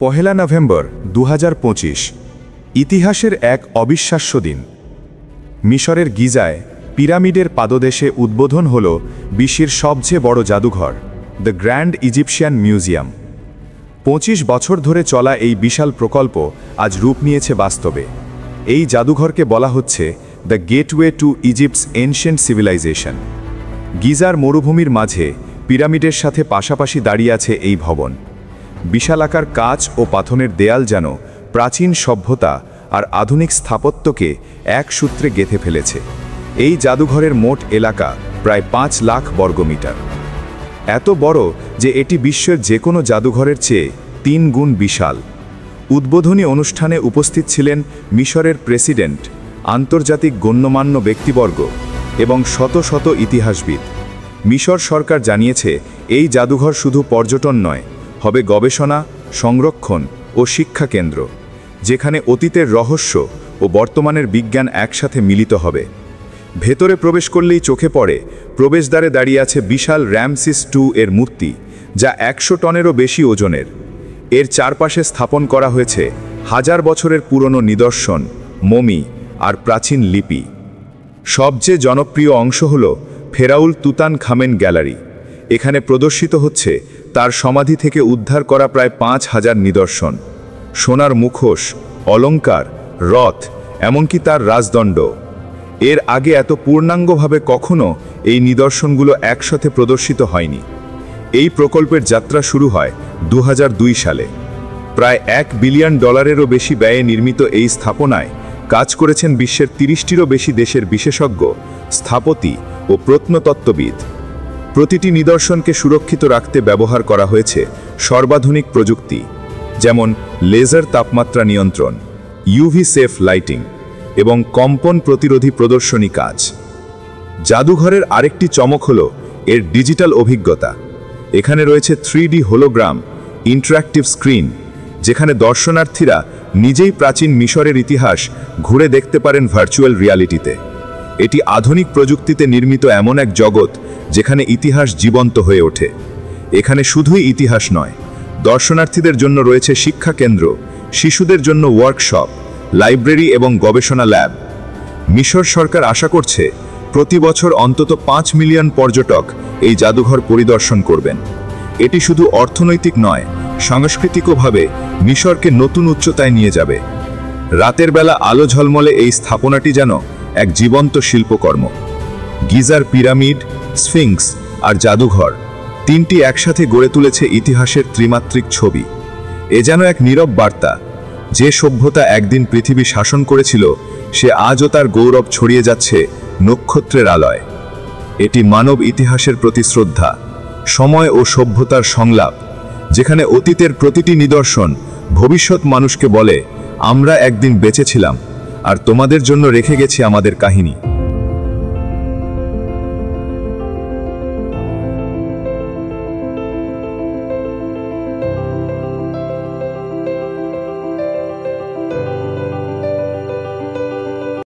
পহেলা November 2025 ইতিহাসের এক অবিশ্বাস্য দিন। মিশরের গিজায় পিরামিডের পাদদেশে উদ্বোধন হল বিশ্বের সবচেয়ে বড় জাদুঘর, দ্য গ্র্যান্ড ইজিপশিয়ান মিউজিয়াম। 25 বছর ধরে চলা এই বিশাল প্রকল্প আজ রূপ নিয়েছে বাস্তবে। এই জাদুঘরকে বলা হচ্ছে the gateway to Egypt's ancient civilisation. গিজার মরুভূমির মাঝে পিরামিডের সাথে পাশাপাশি দাঁড়িয়ে আছে এই ভবন। বিশালাকার কাচ ও পাথরের দেয়াল যেন প্রাচীন সভ্যতা আর আধুনিক স্থাপত্যকে এক সূত্রে গেঁথে ফেলেছে। এই জাদুঘরের মোট এলাকা প্রায় 5 লাখ বর্গমিটার। এত বড় যে এটি বিশ্বের যে কোনো জাদুঘরের চেয়ে 3 গুণ বিশাল। উদ্বোধনী অনুষ্ঠানে উপস্থিত ছিলেন মিশরের প্রেসিডেন্ট, আন্তর্জাতিক গণ্যমান্য ব্যক্তিবর্গ এবং শত শত ইতিহাসবিদ। মিশর সরকার জানিয়েছে এই জাদুঘর শুধু পর্যটন নয়, হবে গবেষণা, সংরক্ষণ ও শিক্ষা কেন্দ্র, যেখানে অতীতের রহস্য ও বর্তমানের বিজ্ঞান একসাথে মিলিত হবে। ভেতরে প্রবেশ করলেই চোখে পড়ে প্রবেশদ্বারে দাঁড়িয়ে আছে বিশাল রামসিস II এর মূর্তি, যা 100 টনেরও বেশি ওজনের। এর চারপাশে স্থাপন করা হয়েছে হাজার বছরের পুরনো নিদর্শন, মমি আর প্রাচীন লিপি। সবচেয়ে জনপ্রিয় অংশ হল ফেরাউল তুতানখামেন গ্যালারি। এখানে প্রদর্শিত হচ্ছে তার সমাধি থেকে উদ্ধার করা প্রায় 5000 নিদর্শন, সোনার মুখোশ, অলংকার, রথ, এমনকি তার রাজদণ্ড। এর আগে এত পূর্ণাঙ্গভাবে কখনো এই নিদর্শনগুলো একসাথে প্রদর্শিত হয়নি। এই প্রকল্পের যাত্রা শুরু হয় 2002 সালে। প্রায় $1 বিলিয়ন বেশি ব্যয়ে নির্মিত এই স্থাপনায় কাজ করেছেন বিশ্বের 30টিরও বেশি দেশের বিশেষজ্ঞ, স্থপতি ও প্রত্নতত্ত্ববিদ। প্রতিটি নিদর্শনকে সুরক্ষিত রাখতে ব্যবহার করা হয়েছে সর্বাধুনিক প্রযুক্তি, যেমন লেজার তাপমাত্রা নিয়ন্ত্রণ, ইউভি সেফ লাইটিং এবং কম্পন প্রতিরোধী প্রদর্শনী কাজ। জাদুঘরের আরেকটি চমক হল এর ডিজিটাল অভিজ্ঞতা। এখানে রয়েছে 3D হোলোগ্রাম ইন্টারঅ্যাক্টিভ স্ক্রিন, যেখানে দর্শনার্থীরা নিজেই প্রাচীন মিশরের ইতিহাস ঘুরে দেখতে পারেন ভার্চুয়াল রিয়ালিটিতে। এটি আধুনিক প্রযুক্তিতে নির্মিত এমন এক জগৎ যেখানে ইতিহাস জীবন্ত হয়ে ওঠে। এখানে শুধুই ইতিহাস নয়, দর্শনার্থীদের জন্য রয়েছে শিক্ষা কেন্দ্র, শিশুদের জন্য ওয়ার্কশপ, লাইব্রেরি এবং গবেষণা ল্যাব। মিশর সরকার আশা করছে প্রতি বছর অন্তত 5 মিলিয়ন পর্যটক এই জাদুঘর পরিদর্শন করবেন। এটি শুধু অর্থনৈতিক নয়, সাংস্কৃতিকভাবে মিশরকে নতুন উচ্চতায় নিয়ে যাবে। রাতের বেলা আলো ঝলমলে এই স্থাপনাটি যেন এক জীবন্ত শিল্পকর্ম। গিজার পিরামিড, স্ফিংক্স আর জাদুঘর, তিনটি একসাথে গড়ে তুলেছে ইতিহাসের ত্রিমাত্রিক ছবি। এ যেন এক নীরব বার্তা, যে সভ্যতা একদিন পৃথিবী শাসন করেছিল সে আজও তার গৌরব ছড়িয়ে যাচ্ছে নক্ষত্রের আলোয়। এটি মানব ইতিহাসের প্রতি শ্রদ্ধা, সময় ও সভ্যতার সংলাপ, যেখানে অতীতের প্রতিটি নিদর্শন ভবিষ্যৎ মানুষকে বলে, আমরা একদিন বেঁচে ছিলাম আর তোমাদের জন্য রেখে গেছি আমাদের কাহিনী।